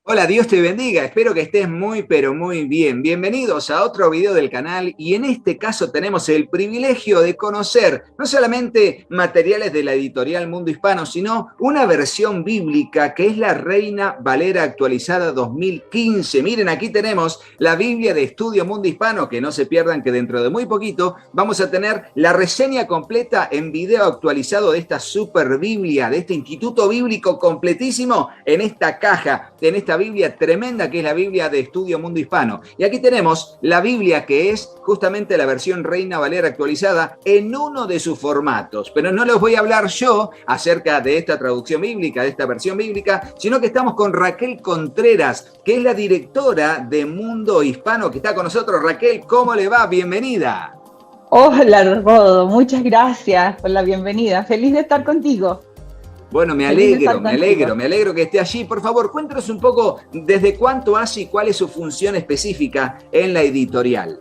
Hola, Dios te bendiga, espero que estés muy pero muy bien. Bienvenidos a otro video del canal y en este caso tenemos el privilegio de conocer no solamente materiales de la editorial Mundo Hispano, sino una versión bíblica que es la Reina Valera actualizada 2015. Miren, aquí tenemos la Biblia de Estudio Mundo Hispano, que no se pierdan que dentro de muy poquito vamos a tener la reseña completa en video actualizado de esta super Biblia, de este instituto bíblico completísimo en esta caja, en esta Biblia tremenda que es la Biblia de Estudio Mundo Hispano. Y aquí tenemos la Biblia que es justamente la versión Reina Valera actualizada en uno de sus formatos. Pero no les voy a hablar yo acerca de esta traducción bíblica, de esta versión bíblica, sino que estamos con Raquel Contreras, que es la directora de Mundo Hispano, que está con nosotros. Raquel, ¿cómo le va? Bienvenida. Hola, Rodo, muchas gracias por la bienvenida. Feliz de estar contigo. Bueno, me alegro que esté allí. Por favor, cuéntanos un poco desde cuánto hace y cuál es su función específica en la editorial.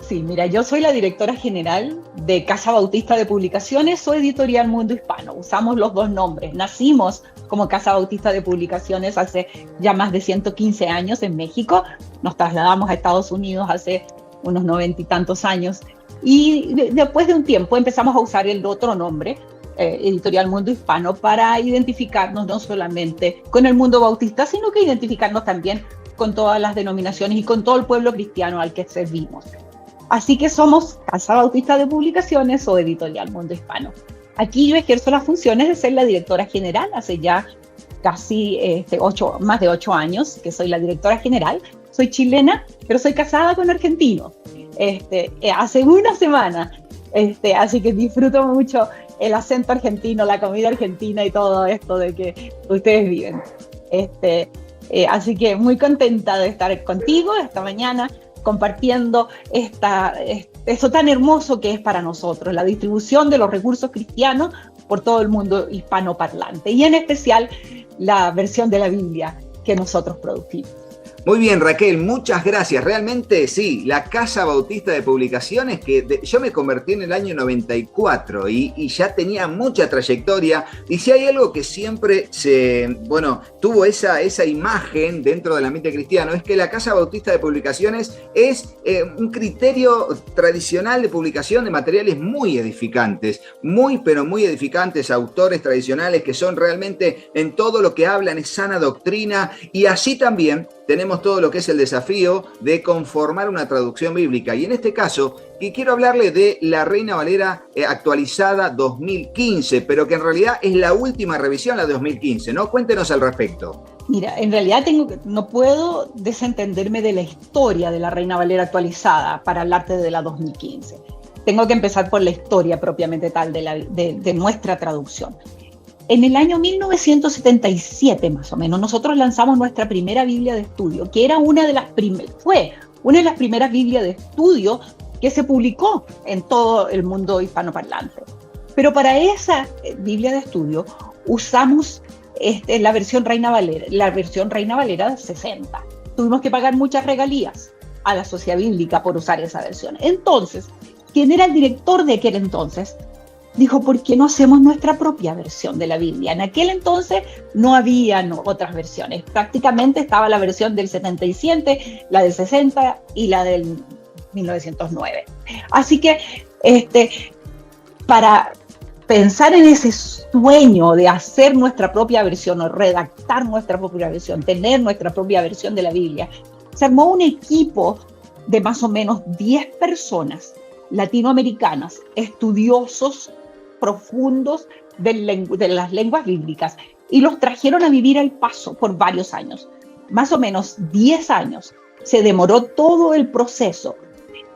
Sí, mira, yo soy la directora general de Casa Bautista de Publicaciones o Editorial Mundo Hispano. Usamos los dos nombres. Nacimos como Casa Bautista de Publicaciones hace ya más de 115 años en México. Nos trasladamos a Estados Unidos hace unos 90 y tantos años. Y después de un tiempo empezamos a usar el otro nombre, Editorial Mundo Hispano, para identificarnos no solamente con el mundo bautista, sino que identificarnos también con todas las denominaciones y con todo el pueblo cristiano al que servimos. Así que somos Casa Bautista de Publicaciones o Editorial Mundo Hispano. Aquí yo ejerzo las funciones de ser la directora general, hace ya casi más de 8 años que soy la directora general. Soy chilena, pero soy casada con argentino. Hace una semana, así que disfruto mucho el acento argentino, la comida argentina y todo esto de que ustedes viven. Así que muy contenta de estar contigo esta mañana compartiendo eso tan hermoso que es para nosotros, la distribución de los recursos cristianos por todo el mundo hispanoparlante y en especial la versión de la Biblia que nosotros producimos. Muy bien, Raquel, muchas gracias. Realmente sí, la Casa Bautista de Publicaciones, yo me convertí en el año 94 y ya tenía mucha trayectoria. Y si hay algo que siempre tuvo esa imagen dentro del ambiente cristiano, es que la Casa Bautista de Publicaciones es un criterio tradicional de publicación de materiales muy edificantes, pero muy edificantes, autores tradicionales que son realmente en todo lo que hablan, es sana doctrina, y así también tenemos todo lo que es el desafío de conformar una traducción bíblica. Y en este caso, quiero hablarle de la Reina Valera actualizada 2015, pero que en realidad es la última revisión, la de 2015, ¿no? Cuéntenos al respecto. Mira, en realidad no puedo desentenderme de la historia de la Reina Valera actualizada para hablarte de la 2015. Tengo que empezar por la historia propiamente tal de nuestra traducción. En el año 1977, más o menos, nosotros lanzamos nuestra primera Biblia de estudio, que fue una de las primeras Biblias de estudio que se publicó en todo el mundo hispanoparlante. Pero para esa Biblia de estudio usamos la versión Reina Valera 60. Tuvimos que pagar muchas regalías a la Sociedad Bíblica por usar esa versión. Entonces, quien era el director de aquel entonces dijo, ¿por qué no hacemos nuestra propia versión de la Biblia? En aquel entonces no había otras versiones. Prácticamente estaba la versión del 77, la del 60 y la del 1909. Así que para pensar en ese sueño de hacer nuestra propia versión o redactar nuestra propia versión, tener nuestra propia versión de la Biblia, se armó un equipo de más o menos 10 personas latinoamericanas, estudiosos profundos de las lenguas bíblicas, y los trajeron a vivir al Paso por varios años. Más o menos 10 años se demoró todo el proceso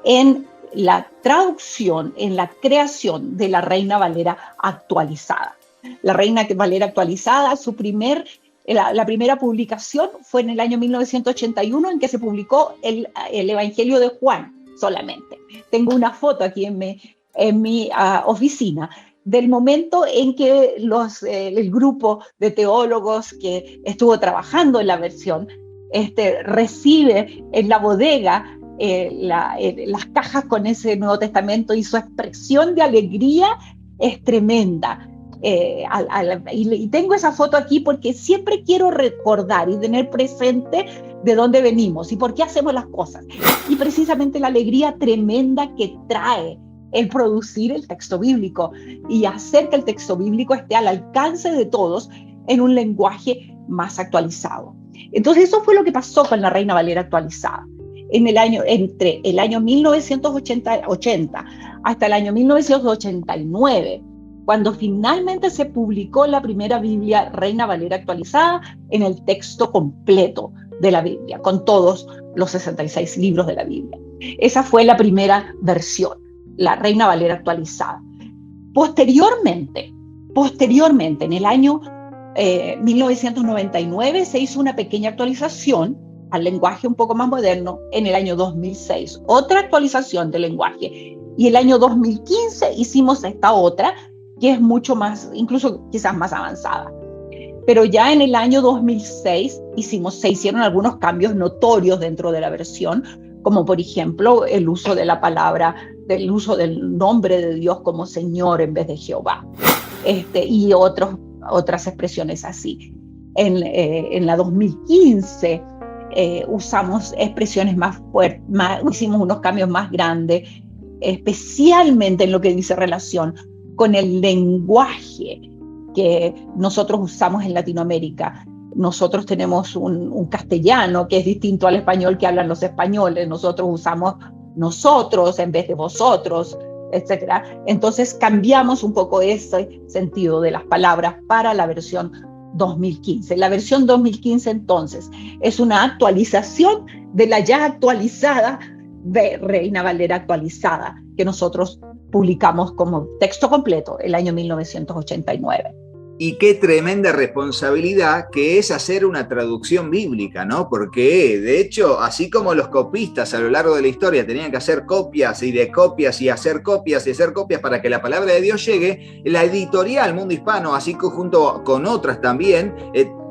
en la traducción, en la creación de la Reina Valera actualizada. La Reina Valera actualizada, la primera publicación fue en el año 1981, en que se publicó el Evangelio de Juan solamente. Tengo una foto aquí en mi oficina del momento en que el grupo de teólogos que estuvo trabajando en la versión recibe en la bodega las cajas con ese Nuevo Testamento, y su expresión de alegría es tremenda. y tengo esa foto aquí porque siempre quiero recordar y tener presente de dónde venimos y por qué hacemos las cosas. Y precisamente la alegría tremenda que trae el producir el texto bíblico y hacer que el texto bíblico esté al alcance de todos en un lenguaje más actualizado. Entonces eso fue lo que pasó con la Reina Valera actualizada. Entre el año 1980 hasta el año 1989, cuando finalmente se publicó la primera Biblia Reina Valera actualizada en el texto completo de la Biblia, con todos los 66 libros de la Biblia. Esa fue la primera versión, la Reina Valera actualizada. Posteriormente, en el año 1999, se hizo una pequeña actualización al lenguaje un poco más moderno en el año 2006, otra actualización del lenguaje. Y el año 2015 hicimos esta otra, que es mucho más, incluso quizás más avanzada. Pero ya en el año 2006 se hicieron algunos cambios notorios dentro de la versión, como por ejemplo el uso de la palabra, el uso del nombre de Dios como Señor en vez de Jehová, y otras expresiones así. En la 2015 usamos expresiones más fuertes, hicimos unos cambios más grandes, especialmente en lo que dice relación con el lenguaje que nosotros usamos en Latinoamérica. Nosotros tenemos un castellano que es distinto al español que hablan los españoles. Nosotros usamos nosotros en vez de vosotros, etc. Entonces cambiamos un poco ese sentido de las palabras para la versión 2015. La versión 2015 entonces es una actualización de la ya actualizada de Reina Valera actualizada, que nosotros publicamos como texto completo el año 1989. Y qué tremenda responsabilidad que es hacer una traducción bíblica, ¿no? Porque, de hecho, así como los copistas a lo largo de la historia tenían que hacer copias y de copias y hacer copias y hacer copias para que la palabra de Dios llegue, la editorial Mundo Hispano, así que junto con otras también,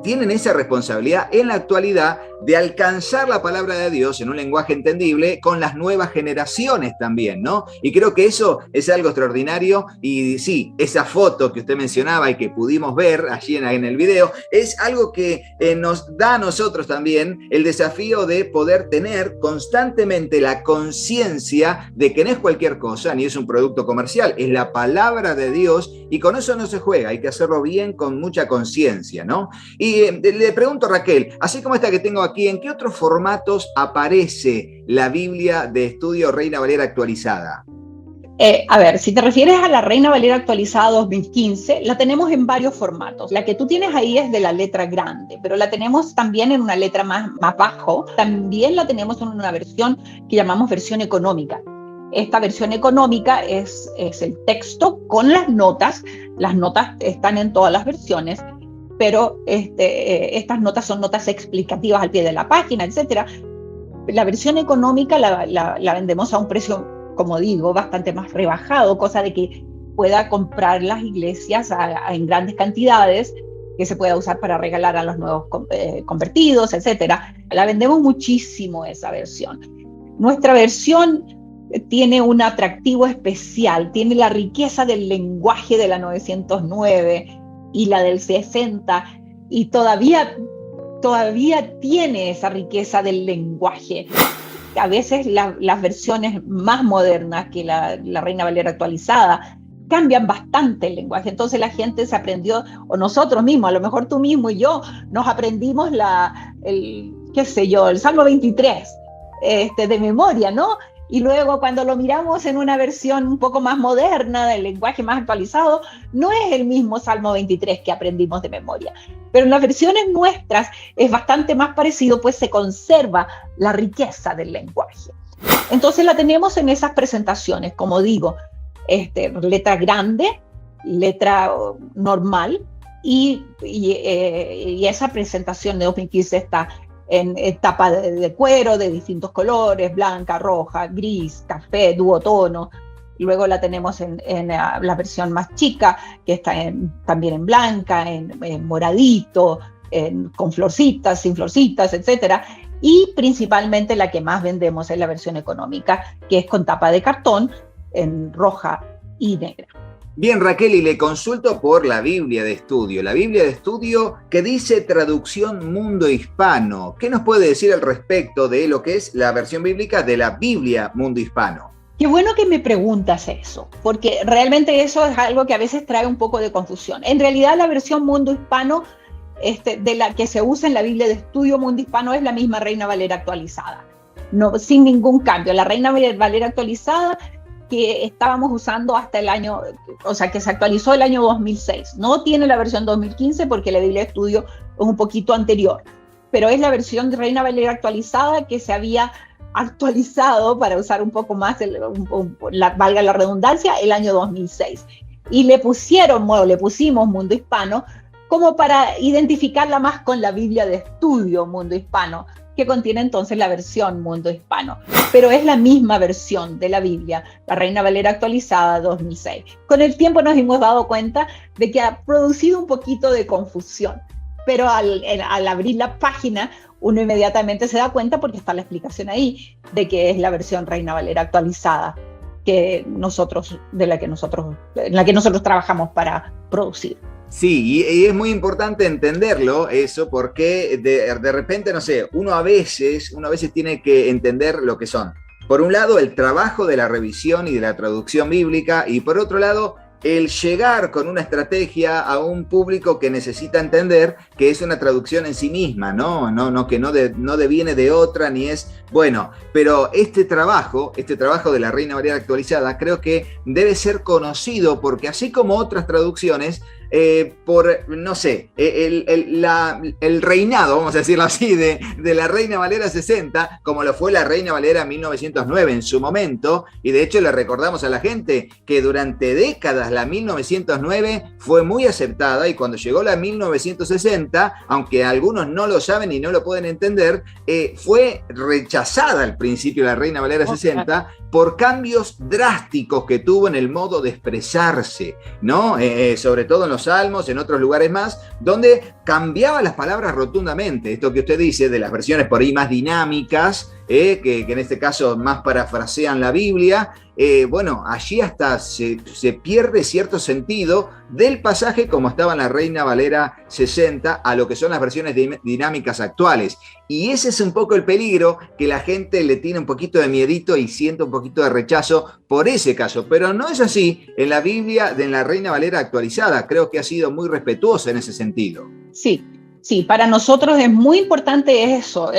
tienen esa responsabilidad en la actualidad de alcanzar la palabra de Dios en un lenguaje entendible con las nuevas generaciones también, ¿no? Y creo que eso es algo extraordinario. Y sí, esa foto que usted mencionaba y que pudimos ver allí en el video, es algo que nos da a nosotros también el desafío de poder tener constantemente la conciencia de que no es cualquier cosa, ni es un producto comercial, es la palabra de Dios, y con eso no se juega, hay que hacerlo bien, con mucha conciencia, ¿no? Y le pregunto a Raquel, así como esta que tengo aquí, ¿en qué otros formatos aparece la Biblia de estudio Reina Valera actualizada? A ver, si te refieres a la Reina Valera actualizada 2015, la tenemos en varios formatos. La que tú tienes ahí es de la letra grande, pero la tenemos también en una letra más bajo. También la tenemos en una versión que llamamos versión económica. Esta versión económica es el texto con las notas. Las notas están en todas las versiones, pero estas notas son notas explicativas al pie de la página, etc. La versión económica la vendemos a un precio, como digo, bastante más rebajado, cosa de que pueda comprar las iglesias en grandes cantidades, que se pueda usar para regalar a los nuevos convertidos, etc. La vendemos muchísimo esa versión. Nuestra versión tiene un atractivo especial, tiene la riqueza del lenguaje de la 909 y la del 60, y todavía tiene esa riqueza del lenguaje. A veces las versiones más modernas que la Reina Valera actualizada cambian bastante el lenguaje, entonces la gente se aprendió, o nosotros mismos, a lo mejor tú mismo y yo, nos aprendimos el Salmo 23 de memoria, ¿no? Y luego cuando lo miramos en una versión un poco más moderna, del lenguaje más actualizado, no es el mismo Salmo 23 que aprendimos de memoria. Pero en las versiones nuestras es bastante más parecido, pues se conserva la riqueza del lenguaje. Entonces la tenemos en esas presentaciones, como digo, letra grande, letra normal, y esa presentación de 2015 está en tapa de cuero de distintos colores, blanca, roja, gris, café, duotono. Luego la tenemos en la versión más chica, que está también en blanca, en moradito, con florcitas, sin florcitas, etc. Y principalmente la que más vendemos es la versión económica, que es con tapa de cartón, en roja y negra. Bien, Raquel, y le consulto por la Biblia de Estudio. La Biblia de Estudio que dice traducción Mundo Hispano. ¿Qué nos puede decir al respecto de lo que es la versión bíblica de la Biblia Mundo Hispano? Qué bueno que me preguntas eso, porque realmente eso es algo que a veces trae un poco de confusión. En realidad, la versión Mundo Hispano de la que se usa en la Biblia de Estudio Mundo Hispano es la misma Reina Valera actualizada, no, sin ningún cambio. La Reina Valera actualizada que estábamos usando hasta el año, o sea, que se actualizó el año 2006. No tiene la versión 2015 porque la Biblia de Estudio es un poquito anterior, pero es la versión de Reina Valera actualizada que se había actualizado, para usar un poco más, valga la redundancia, el año 2006. Y le pusimos Mundo Hispano como para identificarla más con la Biblia de Estudio Mundo Hispano, que contiene entonces la versión Mundo Hispano. Pero es la misma versión de la Biblia, la Reina Valera actualizada 2006. Con el tiempo nos hemos dado cuenta de que ha producido un poquito de confusión, pero al abrir la página uno inmediatamente se da cuenta, porque está la explicación ahí, de que es la versión Reina Valera actualizada en la que nosotros trabajamos para producir. Sí, y es muy importante entenderlo, eso, porque de repente, no sé, uno a veces tiene que entender lo que son. Por un lado, el trabajo de la revisión y de la traducción bíblica, y por otro lado, el llegar con una estrategia a un público que necesita entender que es una traducción en sí misma, que no deviene de otra, ni es, bueno, pero este trabajo de la Reina Valera actualizada creo que debe ser conocido, porque así como otras traducciones, no sé, el reinado, vamos a decirlo así, de la Reina Valera 60, como lo fue la Reina Valera 1909 en su momento, y de hecho le recordamos a la gente que durante décadas la 1909 fue muy aceptada, y cuando llegó la 1960, aunque algunos no lo saben y no lo pueden entender, fue rechazada al principio la Reina Valera 60 por cambios drásticos que tuvo en el modo de expresarse, ¿no? Sobre todo en los Salmos, en otros lugares más, donde cambiaba las palabras rotundamente. Esto que usted dice de las versiones por ahí más dinámicas, que en este caso más parafrasean la Biblia, bueno, allí hasta se pierde cierto sentido del pasaje como estaba en la Reina Valera 60 a lo que son las versiones dinámicas actuales. Y ese es un poco el peligro, que la gente le tiene un poquito de miedito y siente un poquito de rechazo por ese caso. Pero no es así en la Biblia de la Reina Valera actualizada. Creo que ha sido muy respetuosa en ese sentido. Sí, para nosotros es muy importante eso,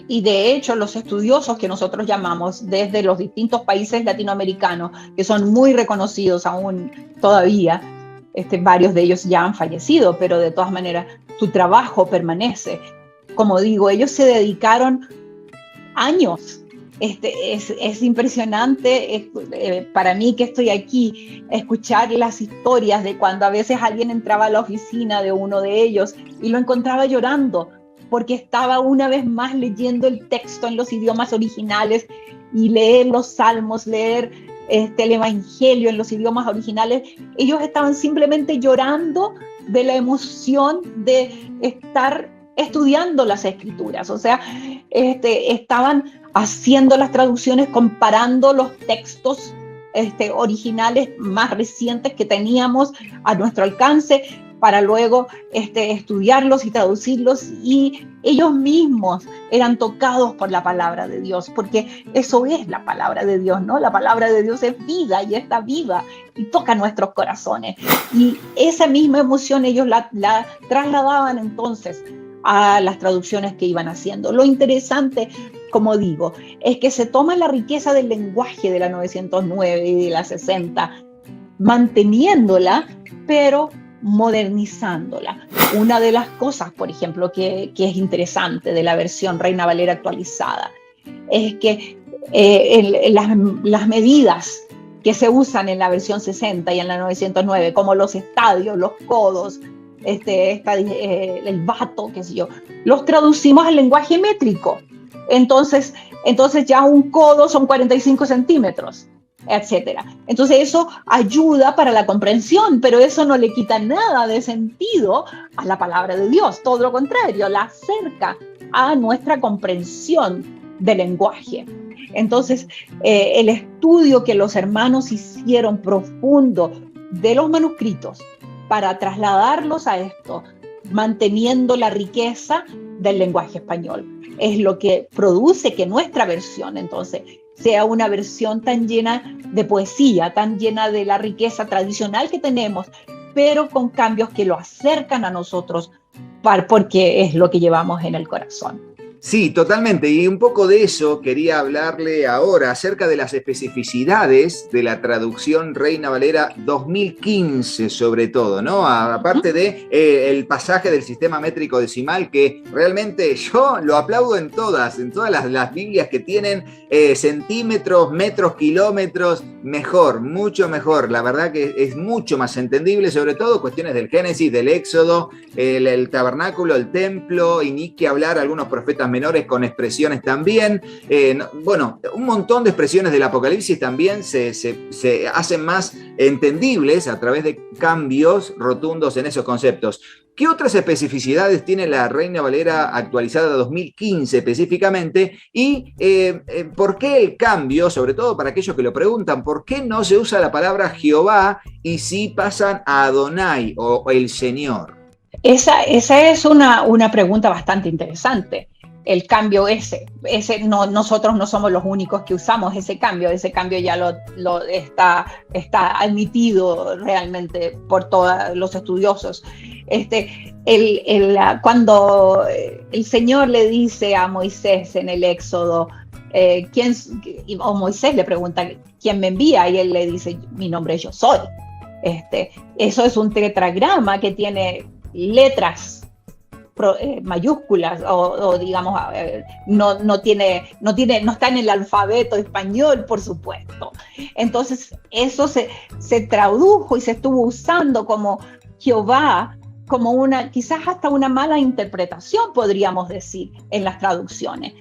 y de hecho los estudiosos que nosotros llamamos desde los distintos países latinoamericanos, que son muy reconocidos aún todavía, varios de ellos ya han fallecido, pero de todas maneras su trabajo permanece. Como digo, ellos se dedicaron años. Es impresionante para mí, que estoy aquí, escuchar las historias de cuando a veces alguien entraba a la oficina de uno de ellos y lo encontraba llorando porque estaba una vez más leyendo el texto en los idiomas originales, y leer los salmos, leer el evangelio en los idiomas originales. Ellos estaban simplemente llorando de la emoción de estar estudiando las escrituras. O sea, estaban haciendo las traducciones, comparando los textos originales más recientes que teníamos a nuestro alcance, para luego estudiarlos y traducirlos, y ellos mismos eran tocados por la palabra de Dios, porque eso es la palabra de Dios, ¿no? La palabra de Dios es vida y está viva y toca nuestros corazones, y esa misma emoción ellos la trasladaban entonces a las traducciones que iban haciendo. Lo interesante, como digo, es que se toma la riqueza del lenguaje de la 909 y de la 60, manteniéndola, pero modernizándola. Una de las cosas, por ejemplo, que es interesante de la versión Reina Valera actualizada, es que las medidas que se usan en la versión 60 y en la 909, como los estadios, los codos, el vato, qué sé yo, los traducimos al lenguaje métrico. Entonces ya un codo son 45 centímetros, etcétera. Entonces eso ayuda para la comprensión, pero eso no le quita nada de sentido a la palabra de Dios. Todo lo contrario, la acerca a nuestra comprensión del lenguaje. Entonces, el estudio que los hermanos hicieron profundo de los manuscritos para trasladarlos a esto, manteniendo la riqueza del lenguaje español. Es lo que produce que nuestra versión, entonces, sea una versión tan llena de poesía, tan llena de la riqueza tradicional que tenemos, pero con cambios que lo acercan a nosotros, porque es lo que llevamos en el corazón. Sí, totalmente. Y un poco de eso quería hablarle ahora, acerca de las especificidades de la traducción Reina Valera 2015, sobre todo, ¿no? Aparte de el pasaje del sistema métrico decimal, que realmente yo lo aplaudo en todas las Biblias que tienen centímetros, metros, kilómetros, mejor, mucho mejor. La verdad que es mucho más entendible, sobre todo cuestiones del Génesis, del Éxodo, el tabernáculo, el templo, y ni que hablar algunos profetas menores con expresiones también. Bueno, un montón de expresiones del Apocalipsis también se hacen más entendibles a través de cambios rotundos en esos conceptos. ¿Qué otras especificidades tiene la Reina Valera actualizada 2015 específicamente? Y ¿por qué el cambio? Sobre todo para aquellos que lo preguntan, ¿por qué no se usa la palabra Jehová y sí pasan a Adonai o el Señor? Esa es una pregunta bastante interesante. El cambio no, nosotros no somos los únicos que usamos ese cambio ya lo está admitido realmente por todos los estudiosos. Cuando el Señor le dice a Moisés en el Éxodo, o Moisés le pregunta, ¿quién me envía? Y él le dice, mi nombre es Yo Soy. Eso es un tetragrama que tiene letras mayúsculas o digamos no está en el alfabeto español, por supuesto. Entonces eso se tradujo y se estuvo usando como Jehová, como quizás hasta una mala interpretación, podríamos decir, en las traducciones.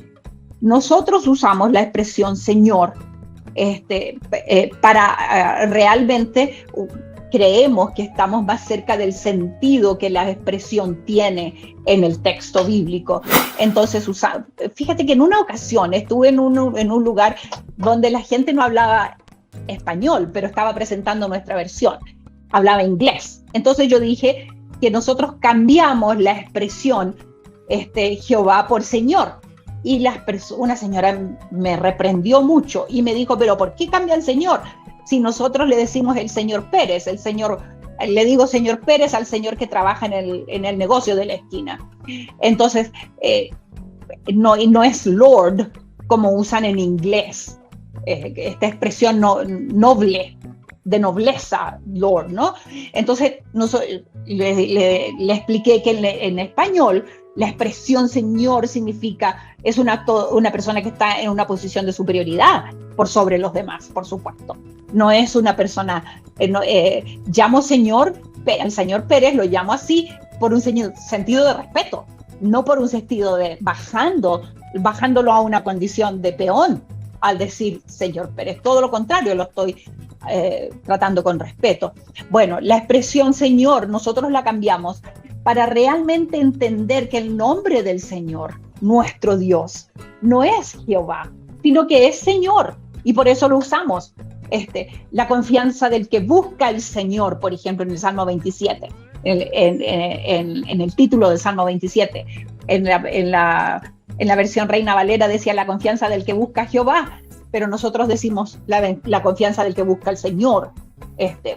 Nosotros usamos la expresión Señor para realmente creemos que estamos más cerca del sentido que la expresión tiene en el texto bíblico. Entonces, fíjate que en una ocasión estuve en un lugar donde la gente no hablaba español, pero estaba presentando nuestra versión, hablaba inglés. Entonces yo dije que nosotros cambiamos la expresión Jehová por Señor. Y una señora me reprendió mucho y me dijo, pero ¿por qué cambia el Señor? Si nosotros le decimos el señor Pérez, le digo señor Pérez al señor que trabaja en el negocio de la esquina. Entonces, no es Lord como usan en inglés, esta expresión noble, de nobleza, Lord, ¿no? Entonces, le expliqué que en español la expresión señor es una persona que está en una posición de superioridad por sobre los demás, por supuesto. No es una persona, llamo señor, al señor Pérez lo llamo así por un sentido de respeto, no por un sentido de bajándolo a una condición de peón al decir señor Pérez. Todo lo contrario, lo estoy tratando con respeto. Bueno, la expresión Señor nosotros la cambiamos para realmente entender que el nombre del Señor, nuestro Dios, no es Jehová, sino que es Señor, y por eso lo usamos. La confianza del que busca al Señor, por ejemplo, en el Salmo 27, en el título del Salmo 27, en la versión Reina Valera decía la confianza del que busca a Jehová, pero nosotros decimos la confianza del que busca al Señor,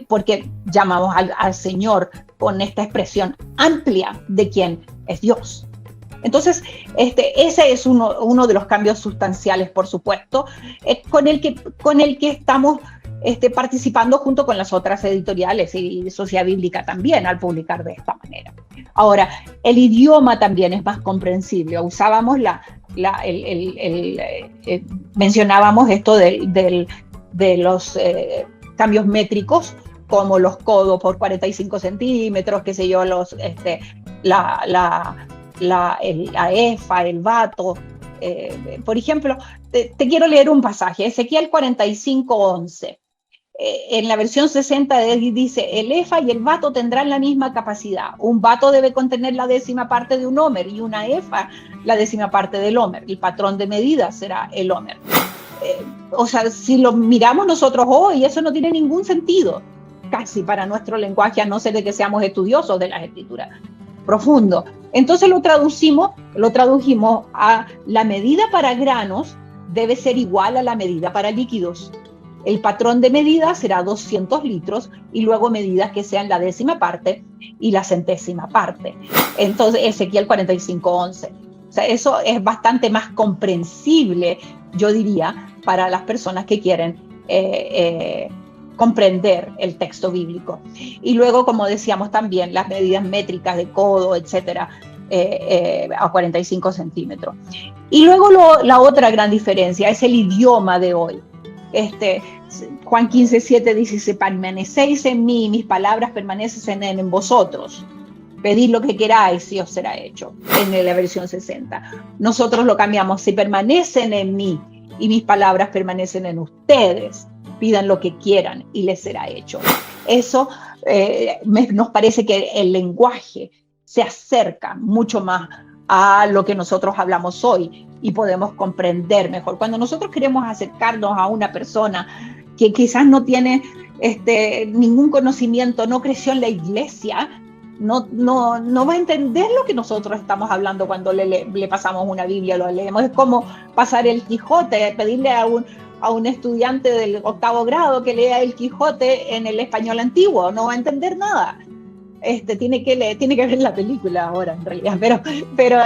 porque llamamos al Señor con esta expresión amplia de quién es Dios. Entonces, ese es uno de los cambios sustanciales, por supuesto, con el que estamos participando junto con las otras editoriales y Sociedad Bíblica también al publicar de esta manera. Ahora, el idioma también es más comprensible. Usábamos mencionábamos esto de los cambios métricos, como los codos por 45 centímetros, qué sé yo, la efa, el vato. Por ejemplo, te quiero leer un pasaje, Ezequiel 45:11. En la versión 60 de él dice, el efa y el vato tendrán la misma capacidad. Un vato debe contener la 10ª parte de un homer y una efa la 10ª parte del homer. El patrón de medida será el homer. O sea, si lo miramos nosotros hoy, eso no tiene ningún sentido. casi para nuestro lenguaje, a no ser de que seamos estudiosos de las escrituras, profundo. Entonces lo tradujimos a la medida para granos debe ser igual a la medida para líquidos. El patrón de medida será 200 litros y luego medidas que sean la décima parte y la centésima parte. Entonces, Ezequiel 45:11. O sea, eso es bastante más comprensible, yo diría, para las personas que quieren comprender el texto bíblico. Y luego, como decíamos también, las medidas métricas de codo, etcétera, a 45 centímetros. Y luego la otra gran diferencia es el idioma de hoy. Juan 15:7 dice: si permanecéis en mí, mis palabras permanecen en vosotros. Pedid lo que queráis y os será hecho, en la versión 60. Nosotros lo cambiamos: si permanecen en mí y mis palabras permanecen en ustedes, pidan lo que quieran y les será hecho. Eso nos parece que el lenguaje se acerca mucho más a lo que nosotros hablamos hoy y podemos comprender mejor. Cuando nosotros queremos acercarnos a una persona que quizás no tiene ningún conocimiento, no creció en la iglesia, no va a entender lo que nosotros estamos hablando cuando le pasamos una Biblia, lo leemos. Es como pasar el Quijote, pedirle a un estudiante del 8º grado que lea el Quijote en el español antiguo, no va a entender nada. Tiene que ver la película ahora en realidad, pero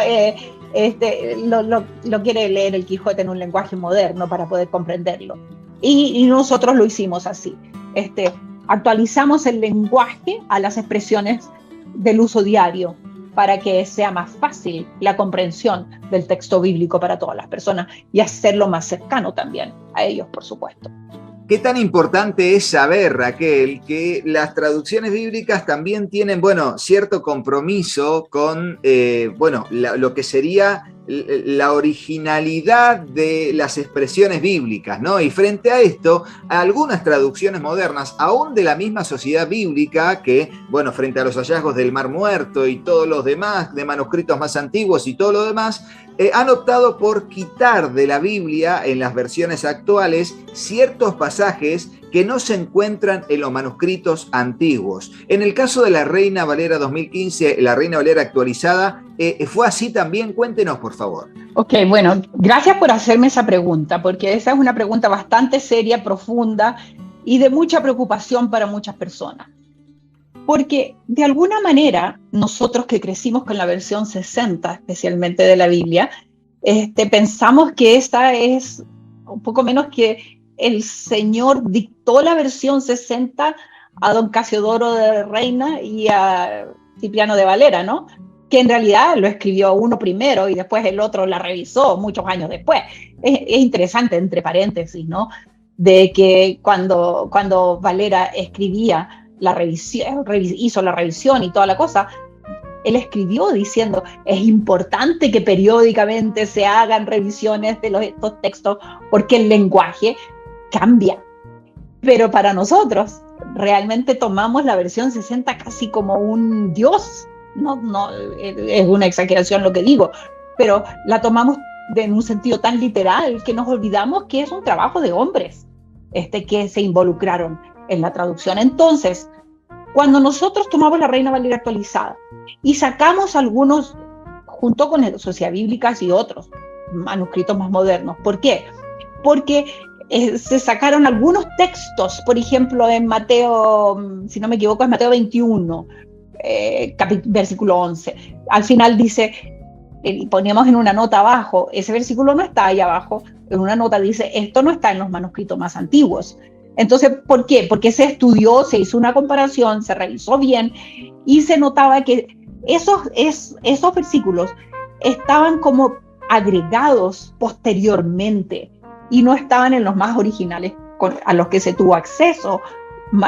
lo quiere leer el Quijote en un lenguaje moderno para poder comprenderlo. Y nosotros lo hicimos así. Actualizamos el lenguaje a las expresiones del uso diario para que sea más fácil la comprensión del texto bíblico para todas las personas y hacerlo más cercano también a ellos, por supuesto. ¿Qué tan importante es saber, Raquel, que las traducciones bíblicas también tienen, cierto compromiso con, lo que sería la originalidad de las expresiones bíblicas, ¿no? Y frente a esto, algunas traducciones modernas, aún de la misma sociedad bíblica, que, frente a los hallazgos del Mar Muerto y todos los demás, de manuscritos más antiguos y todo lo demás, han optado por quitar de la Biblia, en las versiones actuales, ciertos pasajes que no se encuentran en los manuscritos antiguos. En el caso de la Reina Valera 2015, la Reina Valera actualizada, ¿fue así también? Cuéntenos, por favor. Ok, bueno, gracias por hacerme esa pregunta, porque esa es una pregunta bastante seria, profunda y de mucha preocupación para muchas personas. Porque de alguna manera, nosotros que crecimos con la versión 60, especialmente de la Biblia, pensamos que esta es un poco menos que el Señor dictó la versión 60 a don Casiodoro de Reina y a Cipriano de Valera, ¿no? Que en realidad lo escribió uno primero y después el otro la revisó muchos años después. Es interesante, entre paréntesis, ¿no? De que cuando Valera escribía la revisión, hizo la revisión y toda la cosa, él escribió diciendo: es importante que periódicamente se hagan revisiones de estos textos porque el lenguaje cambia. Pero para nosotros, realmente tomamos la versión 60 casi como un dios. No, es una exageración lo que digo, pero la tomamos en un sentido tan literal que nos olvidamos que es un trabajo de hombres que se involucraron en la traducción. Entonces, cuando nosotros tomamos la Reina Valera actualizada y sacamos algunos, junto con Sociedad Bíblicas y otros manuscritos más modernos, ¿por qué? Porque se sacaron algunos textos, por ejemplo, en Mateo, si no me equivoco, es Mateo 21, versículo 11. Al final dice, poníamos en una nota abajo, ese versículo no está ahí abajo, en una nota dice: esto no está en los manuscritos más antiguos. Entonces, ¿por qué? Porque se estudió, se hizo una comparación, se revisó bien y se notaba que esos versículos estaban como agregados posteriormente y no estaban en los más originales a los que se tuvo acceso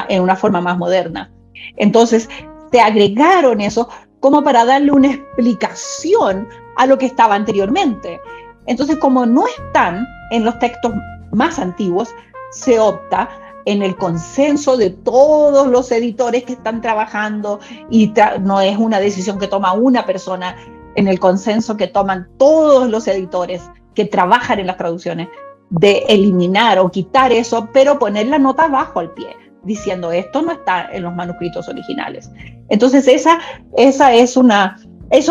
en una forma más moderna. Entonces, se agregaron eso como para darle una explicación a lo que estaba anteriormente. Entonces, como no están en los textos más antiguos, se opta en el consenso de todos los editores que están trabajando y no es una decisión que toma una persona, en el consenso que toman todos los editores que trabajan en las traducciones, de eliminar o quitar eso, pero poner la nota abajo al pie, diciendo esto no está en los manuscritos originales. Entonces eso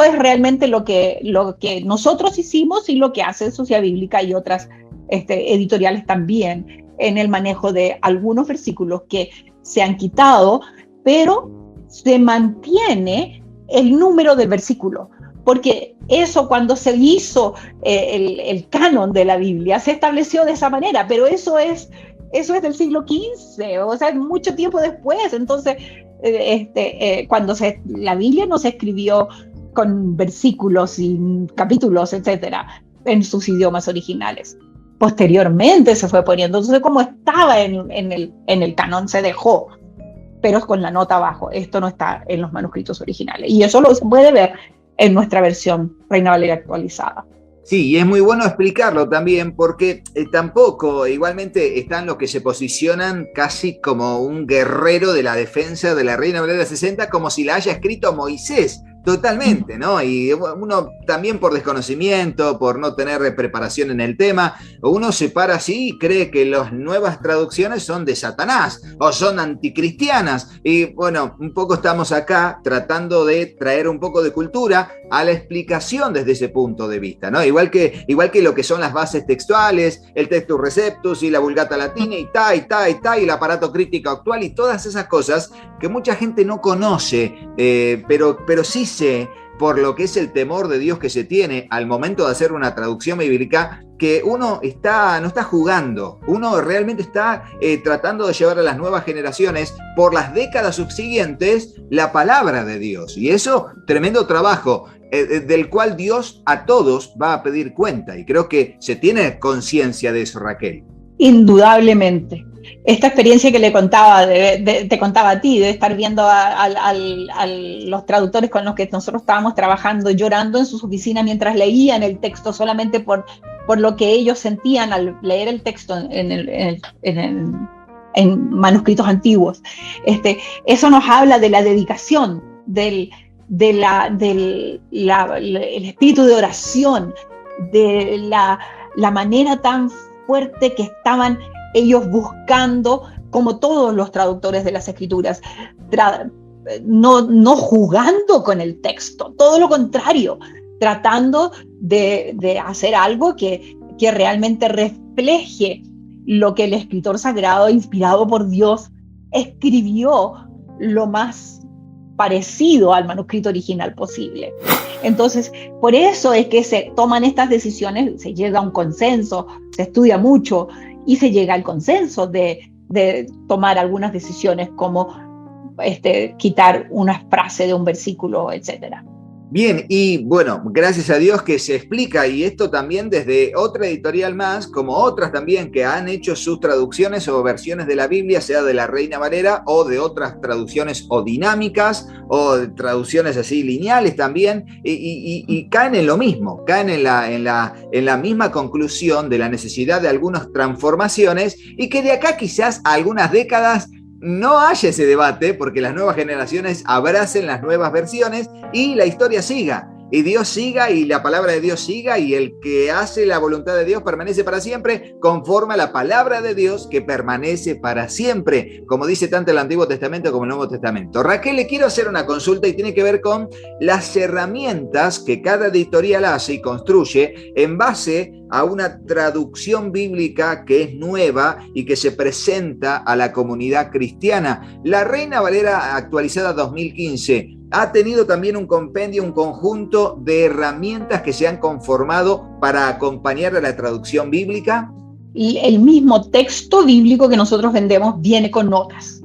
es realmente lo que nosotros hicimos y lo que hace Sociedad Bíblica y otras editoriales también en el manejo de algunos versículos que se han quitado, pero se mantiene el número del versículo, porque eso cuando se hizo el canon de la Biblia se estableció de esa manera, pero eso es del siglo XV, o sea, mucho tiempo después. Entonces, cuando la Biblia no se escribió con versículos y capítulos, etcétera, en sus idiomas originales. Posteriormente se fue poniendo, entonces como estaba en el canon se dejó, pero es con la nota abajo, esto no está en los manuscritos originales, y eso lo se puede ver en nuestra versión Reina Valera actualizada. Sí, y es muy bueno explicarlo también porque tampoco, igualmente están los que se posicionan casi como un guerrero de la defensa de la Reina Valera 60, como si la haya escrito Moisés. Totalmente, ¿no? Y uno también por desconocimiento, por no tener preparación en el tema, uno se para así y cree que las nuevas traducciones son de Satanás o son anticristianas. Y bueno, un poco estamos acá tratando de traer un poco de cultura a la explicación desde ese punto de vista, ¿no? Igual que lo que son las bases textuales, el Textus Receptus y la Vulgata Latina y el aparato crítico actual y todas esas cosas que mucha gente no conoce, pero sí sé, por lo que es el temor de Dios que se tiene al momento de hacer una traducción bíblica, que uno no está jugando, uno realmente está tratando de llevar a las nuevas generaciones por las décadas subsiguientes la palabra de Dios. Y eso, tremendo trabajo, del cual Dios a todos va a pedir cuenta. Y creo que se tiene conciencia de eso, Raquel. Indudablemente. Esta experiencia que te contaba a ti, de estar viendo a los traductores con los que nosotros estábamos trabajando, llorando en sus oficinas mientras leían el texto, solamente por lo que ellos sentían al leer el texto en manuscritos antiguos. Eso nos habla de la dedicación, del espíritu de oración, de la manera tan fuerte que estaban ellos buscando, como todos los traductores de las escrituras, no jugando con el texto, todo lo contrario, tratando de hacer algo que realmente refleje lo que el escritor sagrado, inspirado por Dios, escribió lo más parecido al manuscrito original posible. Entonces, por eso es que se toman estas decisiones, se llega a un consenso, se estudia mucho y se llega al consenso de tomar algunas decisiones como quitar una frase de un versículo, etcétera. Bien, y bueno, gracias a Dios que se explica, y esto también desde otra editorial más, como otras también que han hecho sus traducciones o versiones de la Biblia, sea de la Reina Valera o de otras traducciones o dinámicas o traducciones así lineales también, y caen en lo mismo, caen en la misma conclusión de la necesidad de algunas transformaciones, y que de acá quizás a algunas décadas no haya ese debate porque las nuevas generaciones abracen las nuevas versiones y la historia siga, y Dios siga, y la palabra de Dios siga, y el que hace la voluntad de Dios permanece para siempre, conforme a la palabra de Dios que permanece para siempre, como dice tanto el Antiguo Testamento como el Nuevo Testamento. Raquel, le quiero hacer una consulta y tiene que ver con las herramientas que cada editorial hace y construye en base a una traducción bíblica que es nueva y que se presenta a la comunidad cristiana. La Reina Valera actualizada 2015 ha tenido también un compendio, un conjunto de herramientas que se han conformado para acompañar a la traducción bíblica. Y el mismo texto bíblico que nosotros vendemos viene con notas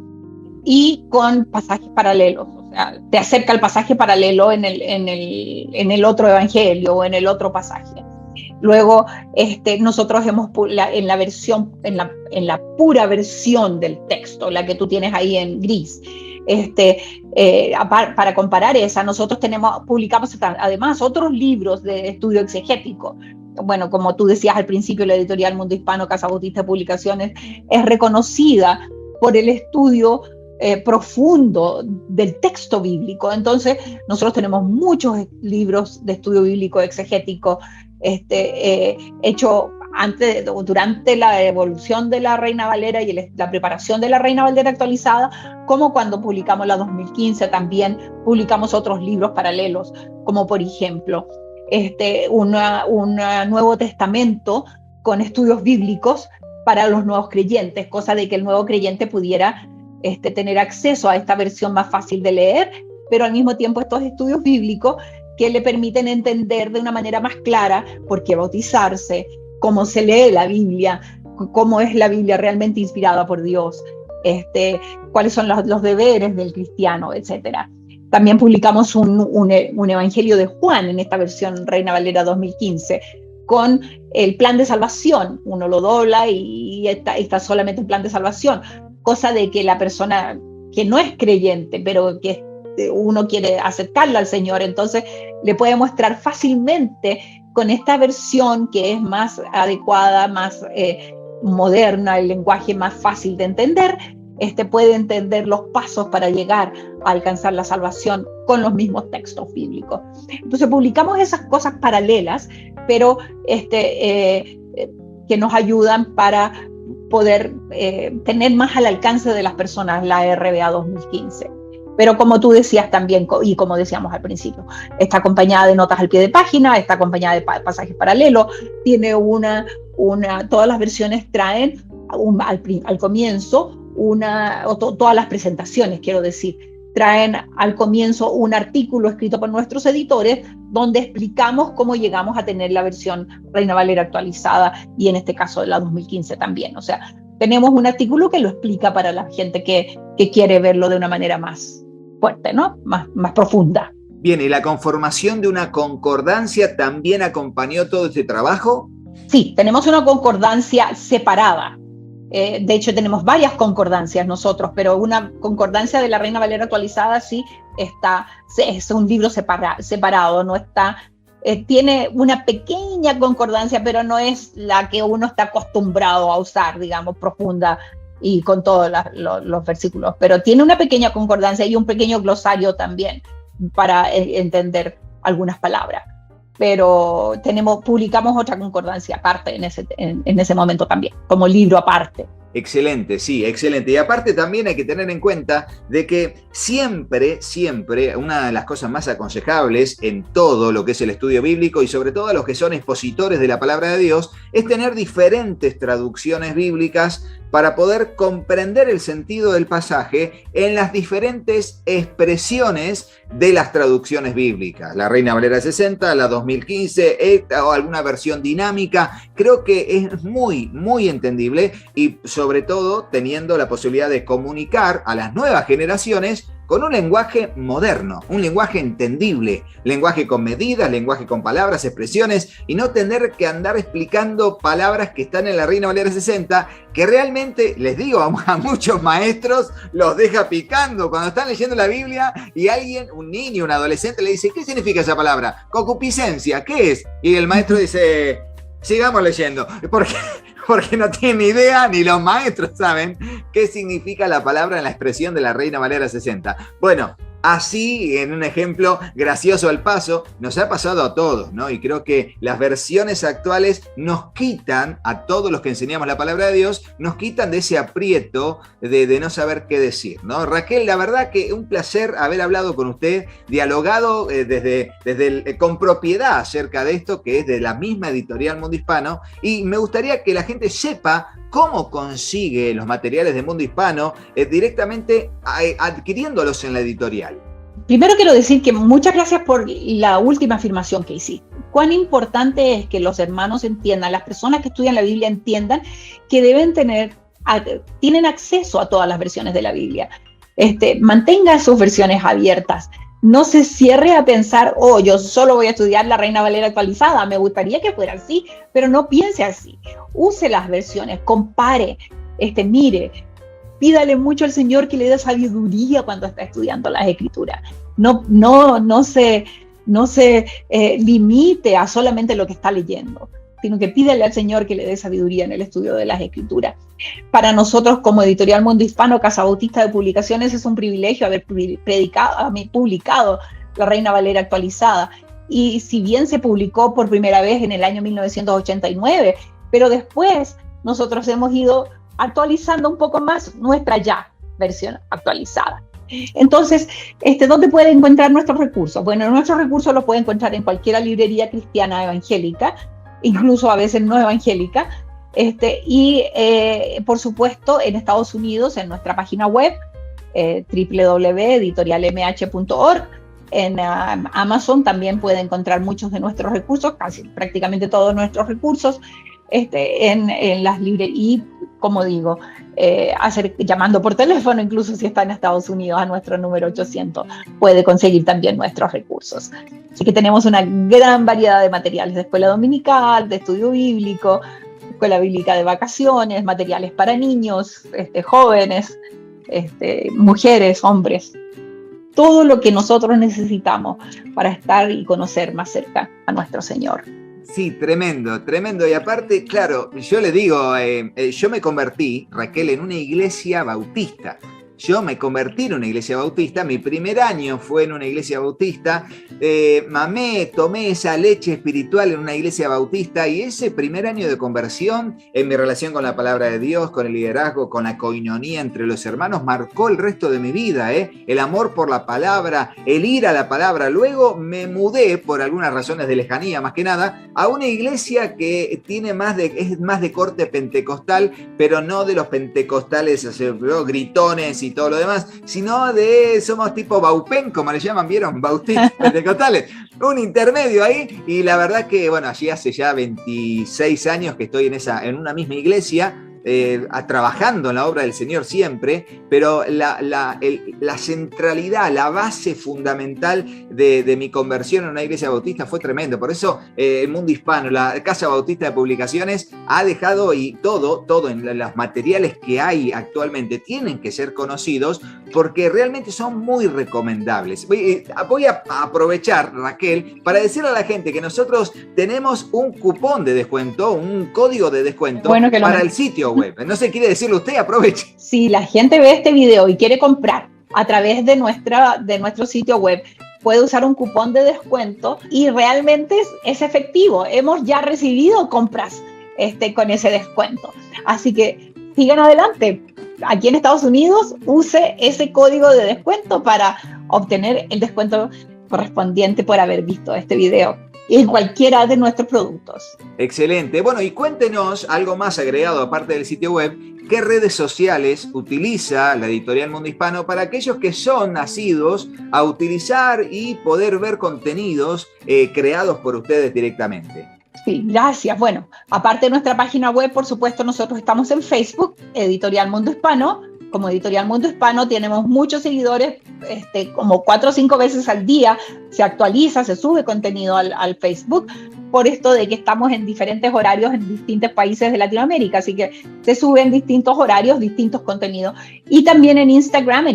y con pasajes paralelos. O sea, te acerca el pasaje paralelo en el otro evangelio o en el otro pasaje. Luego, nosotros hemos en la pura versión del texto, la que tú tienes ahí en gris, para comparar esa, nosotros publicamos además otros libros de estudio exegético. Bueno, como tú decías al principio, la editorial Mundo Hispano, Casa Bautista de Publicaciones, es reconocida por el estudio profundo del texto bíblico. Entonces, nosotros tenemos muchos libros de estudio bíblico exegético hecho durante la evolución de la Reina Valera y la preparación de la Reina Valera actualizada, como cuando publicamos la 2015 también publicamos otros libros paralelos, como por ejemplo un Nuevo Testamento con estudios bíblicos para los nuevos creyentes, cosa de que el nuevo creyente pudiera tener acceso a esta versión más fácil de leer, pero al mismo tiempo estos estudios bíblicos que le permiten entender de una manera más clara por qué bautizarse, cómo se lee la Biblia, cómo es la Biblia realmente inspirada por Dios, cuáles son los deberes del cristiano, etc. También publicamos un Evangelio de Juan en esta versión Reina Valera 2015, con el plan de salvación. Uno lo dobla y está solamente el plan de salvación, cosa de que la persona que no es creyente, pero que uno quiere acercarla al Señor, entonces le puede mostrar fácilmente con esta versión que es más adecuada, más moderna, el lenguaje más fácil de entender, puede entender los pasos para llegar a alcanzar la salvación con los mismos textos bíblicos. Entonces publicamos esas cosas paralelas, pero que nos ayudan para poder tener más al alcance de las personas la RBA 2015. Pero como tú decías también, y como decíamos al principio, está acompañada de notas al pie de página, está acompañada de pasajes paralelos, tiene todas las versiones traen al comienzo todas las presentaciones, quiero decir, traen al comienzo un artículo escrito por nuestros editores donde explicamos cómo llegamos a tener la versión Reina Valera actualizada y en este caso de la 2015 también. O sea, tenemos un artículo que lo explica para la gente que quiere verlo de una manera más fuerte, ¿no? Más profunda. Bien, ¿y la conformación de una concordancia también acompañó todo este trabajo? Sí, tenemos una concordancia separada. De hecho, tenemos varias concordancias nosotros, pero una concordancia de la Reina Valera actualizada sí es un libro separado, no está. Tiene una pequeña concordancia, pero no es la que uno está acostumbrado a usar, digamos, profunda y con todos los versículos, pero tiene una pequeña concordancia y un pequeño glosario también para entender algunas palabras. Pero publicamos otra concordancia aparte en ese momento también, como libro aparte. Excelente, sí, excelente. Y aparte también hay que tener en cuenta de que siempre, una de las cosas más aconsejables en todo lo que es el estudio bíblico y sobre todo a los que son expositores de la palabra de Dios, es tener diferentes traducciones bíblicas para poder comprender el sentido del pasaje en las diferentes expresiones de las traducciones bíblicas. La Reina Valera 60, la 2015, o alguna versión dinámica, creo que es muy, muy entendible y sobre todo teniendo la posibilidad de comunicar a las nuevas generaciones con un lenguaje moderno, un lenguaje entendible, lenguaje con medidas, lenguaje con palabras, expresiones, y no tener que andar explicando palabras que están en la Reina Valera 60, que realmente, les digo, a muchos maestros los deja picando cuando están leyendo la Biblia y alguien, un niño, un adolescente le dice, ¿qué significa esa palabra? Concupiscencia, ¿qué es? Y el maestro dice, sigamos leyendo, porque no tienen ni idea, ni los maestros saben qué significa la palabra en la expresión de la Reina Valera 60. Bueno, así, en un ejemplo gracioso al paso, nos ha pasado a todos, ¿no? Y creo que las versiones actuales nos quitan, a todos los que enseñamos la palabra de Dios, nos quitan de ese aprieto de no saber qué decir, ¿no? Raquel, la verdad que un placer haber hablado con usted, dialogado con propiedad acerca de esto, que es de la misma editorial Mundo Hispano, y me gustaría que la gente sepa cómo consigue los materiales de Mundo Hispano directamente adquiriéndolos en la editorial. Primero quiero decir que muchas gracias por la última afirmación que hiciste. Cuán importante es que los hermanos entiendan, las personas que estudian la Biblia entiendan que tienen acceso a todas las versiones de la Biblia. Mantenga sus versiones abiertas. No se cierre a pensar, yo solo voy a estudiar la Reina Valera actualizada, me gustaría que fuera así, pero no piense así. Use las versiones, compare, mire, pídale mucho al Señor que le dé sabiduría cuando está estudiando las Escrituras. No se limite a solamente lo que está leyendo, sino que pídale al Señor que le dé sabiduría en el estudio de las Escrituras. Para nosotros, como Editorial Mundo Hispano, Casa Bautista de Publicaciones, es un privilegio haber publicado la Reina Valera actualizada. Y si bien se publicó por primera vez en el año 1989, pero después nosotros hemos ido actualizando un poco más nuestra ya versión actualizada. Entonces, ¿dónde puede encontrar nuestros recursos? Bueno, nuestros recursos los puede encontrar en cualquier librería cristiana evangélica, incluso a veces no evangélica, por supuesto en Estados Unidos, en nuestra página web, www.editorialmh.org. En Amazon también puede encontrar muchos de nuestros recursos, casi prácticamente todos nuestros recursos, en las librerías, y como digo, llamando por teléfono, incluso si está en Estados Unidos, a nuestro número 800, puede conseguir también nuestros recursos. Así que tenemos una gran variedad de materiales de escuela dominical, de estudio bíblico, escuela bíblica de vacaciones, materiales para niños, jóvenes, mujeres, hombres. Todo lo que nosotros necesitamos para estar y conocer más cerca a nuestro Señor. Sí, tremendo, tremendo. Y aparte, claro, yo le digo, yo me convertí, Raquel, en una iglesia bautista. Yo me convertí en una iglesia bautista, mi primer año fue en una iglesia bautista, tomé esa leche espiritual en una iglesia bautista, y ese primer año de conversión, en mi relación con la palabra de Dios, con el liderazgo, con la coinonía entre los hermanos, marcó el resto de mi vida, el amor por la palabra, el ir a la palabra. Luego me mudé, por algunas razones de lejanía más que nada, a una iglesia que es más de corte pentecostal, pero no de los pentecostales gritones y todo lo demás, sino somos tipo Baupen, como le llaman, ¿vieron? Bautistas pentecostales, un intermedio ahí. Y la verdad que, bueno, allí hace ya 26 años que estoy en una misma iglesia, trabajando en la obra del Señor siempre, pero la centralidad, la base fundamental de mi conversión en una iglesia bautista fue tremendo. Por eso el Mundo Hispano, la Casa Bautista de Publicaciones, ha dejado, y todo en los materiales que hay actualmente tienen que ser conocidos, porque realmente son muy recomendables. Voy a aprovechar, Raquel, para decirle a la gente que nosotros tenemos un cupón de descuento, un código de descuento, bueno, para el sitio web. No sé, quiere decirlo usted, aproveche. Si la gente ve este video y quiere comprar a través de nuestro sitio web, puede usar un cupón de descuento y realmente es efectivo. Hemos ya recibido compras con ese descuento. Así que sigan adelante. Aquí en Estados Unidos, use ese código de descuento para obtener el descuento correspondiente por haber visto este video en cualquiera de nuestros productos. Excelente. Bueno, y cuéntenos algo más agregado aparte del sitio web. ¿Qué redes sociales utiliza la Editorial Mundo Hispano para aquellos que son nacidos a utilizar y poder ver contenidos creados por ustedes directamente? Sí, gracias. Bueno, aparte de nuestra página web, por supuesto, nosotros estamos en Facebook, Editorial Mundo Hispano. Como Editorial Mundo Hispano tenemos muchos seguidores, como 4 o 5 veces al día se actualiza, se sube contenido al Facebook, por esto de que estamos en diferentes horarios en distintos países de Latinoamérica, así que se suben distintos horarios, distintos contenidos. Y también en Instagram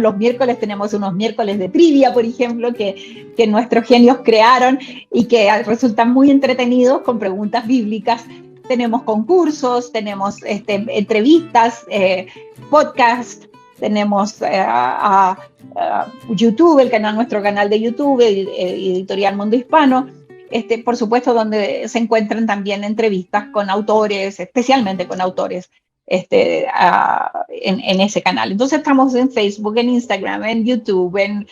los miércoles tenemos unos miércoles de trivia, por ejemplo, que nuestros genios crearon y que resultan muy entretenidos con preguntas bíblicas. Tenemos concursos, tenemos entrevistas, podcast, tenemos YouTube, nuestro canal de YouTube, Editorial Mundo Hispano, por supuesto, donde se encuentran también entrevistas con autores, especialmente con autores, en ese canal. Entonces estamos en Facebook, en Instagram, en YouTube, en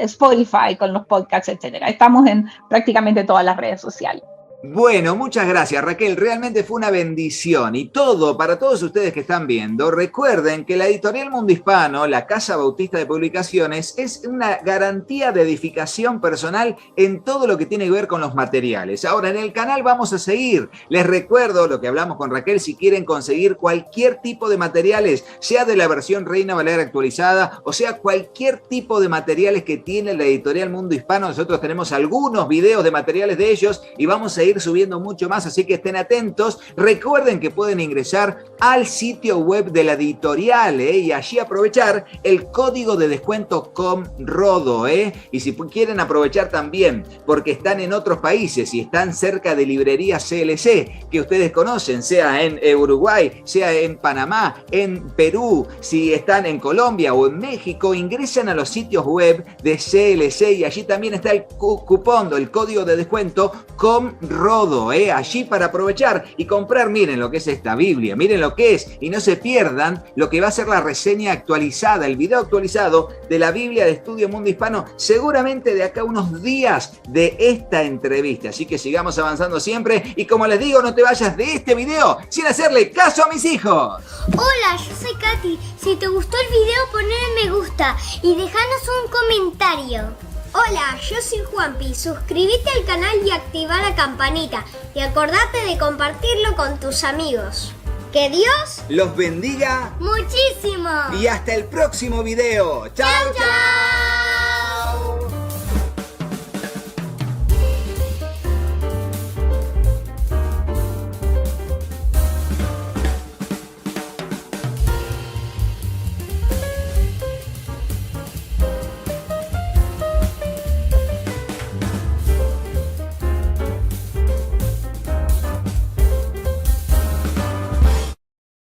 Spotify con los podcasts, etcétera. Estamos en prácticamente todas las redes sociales. Bueno, muchas gracias, Raquel. Realmente fue una bendición. Y para todos ustedes que están viendo, recuerden que la Editorial Mundo Hispano, la Casa Bautista de Publicaciones, es una garantía de edificación personal en todo lo que tiene que ver con los materiales. Ahora, en el canal vamos a seguir. Les recuerdo lo que hablamos con Raquel: si quieren conseguir cualquier tipo de materiales, sea de la versión Reina Valera actualizada, o sea, cualquier tipo de materiales que tiene la Editorial Mundo Hispano, nosotros tenemos algunos videos de materiales de ellos y vamos a ir subiendo mucho más, así que estén atentos. Recuerden que pueden ingresar al sitio web de la editorial y allí aprovechar el código de descuento COMRODO. Y si quieren aprovechar también porque están en otros países y están cerca de librerías CLC que ustedes conocen, sea en Uruguay, sea en Panamá, en Perú, si están en Colombia o en México, ingresan a los sitios web de CLC y allí también está el cupón, el código de descuento COMRODO. Rodo, allí para aprovechar y comprar. Miren lo que es esta Biblia, miren lo que es, y no se pierdan lo que va a ser la reseña actualizada, el video actualizado de la Biblia de Estudio Mundo Hispano, seguramente de acá unos días de esta entrevista. Así que sigamos avanzando siempre y, como les digo, no te vayas de este video sin hacerle caso a mis hijos. Hola, yo soy Katy. Si te gustó el video, ponle me gusta y déjanos un comentario. Hola, yo soy Juanpi. Suscríbete al canal y activa la campanita. Y acordate de compartirlo con tus amigos. Que Dios los bendiga muchísimo. y hasta el próximo video. ¡Chao, chao!